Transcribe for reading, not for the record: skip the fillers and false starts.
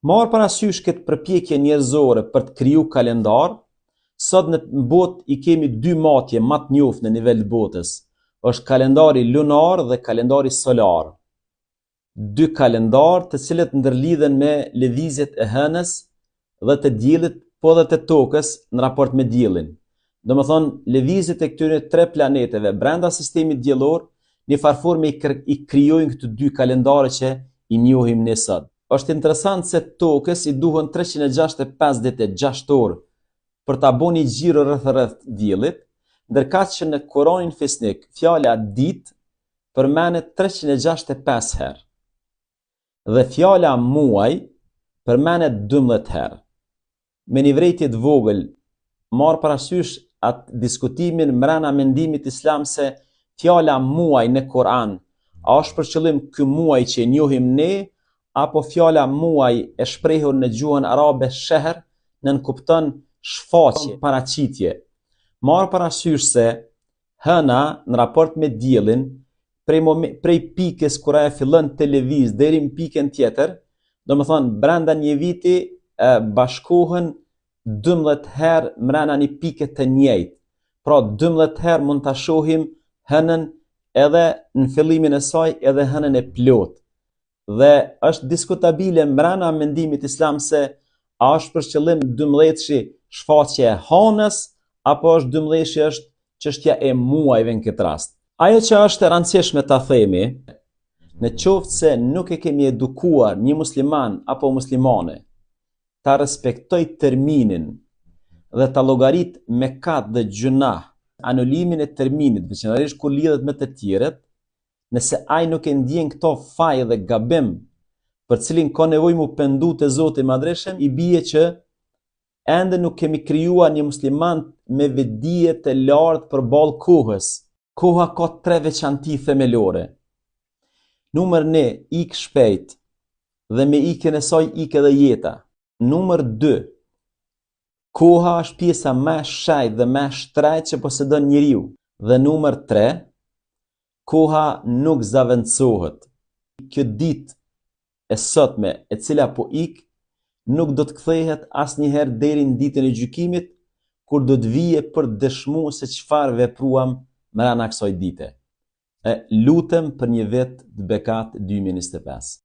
Marr parasysh këtë përpjekje njerëzore për të kriju kalendar, sot në botë i kemi dy matje më të njohur në nivel të botës. Është kalendari lunar dhe kalendari solar. Dy kalendar të cilët ndërlidhen me lëvizjet e hënës dhe të diellit, po dhe të tokës në raport me diellin. Domethënë, lëvizjet e këtyre tre planeteve brenda sistemit diellor në farforme i krijojnë këto dy kalendare që i njohim ne sot. Është interesant se tokës i duhen 365 ditë 6 orë për ta bënë një xhiro rreth diellit, ndërkaq që në Koranin Fesnik fjala ditë përmenet 365 herë dhe fjala muaj përmenet 12 herë. Me një vërejtje të vogël, marr parasysh atë diskutimin mbrana mendimit islam se fjala muaj në Koran a është për qëllim ky muaj që e njohim ne, apo fjala muaj e shprehur në gjuhën arabe shehr nënkupton shfaqje, paraqitje. Marr parasysh se hëna në raport me diellin prej pikës kur ajo fillon të lëviz deri në pikën tjetër, domethënë brenda një viti bashkohen 12 herë mbrana një pike të njëjtë. Pra 12 herë mund ta shohim hënën edhe në fillimin e saj edhe hënën e plot. Dhe është diskutabile mbrana mendimit islam se a është për qëllim 12-shi shfaqje e hanës apo është 12-shi është çështja e muajve në këtë rast. Ajo që është e rëndësishme ta themi, në qoftë se nuk e kemi edukuar një musliman apo muslimane ta respektoj terminin dhe ta llogarit mekat dhe gjunah, anulimin e terminit, veçanërisht kur lidhet me të tjerët, nëse ai nuk e ndjen këto faj dhe gabim për cilin ka nevojë mu pendu te Zoti i Madhreshëm, i bie që ende nuk kemi krijuar një musliman me vetdije të lartë përballë kohës. Koha ka 3 veçanti themelore. Numër 1, ik shpejt dhe me ikjen e saj ik edhe jeta. Numër 2, koha është pjesa më e shejtë dhe më e shtrejtë që posedon njeriu. Dhe numër 3, koha nuk zaventësohet. Kjo ditë e sotme e cila po ik nuk do të kthehet asnjëherë deri në ditën e gjykimit, kur do të vije për të dëshmuar se çfarë vepruam mbrana kësaj dite. Lutem për një vit të bekat 2025.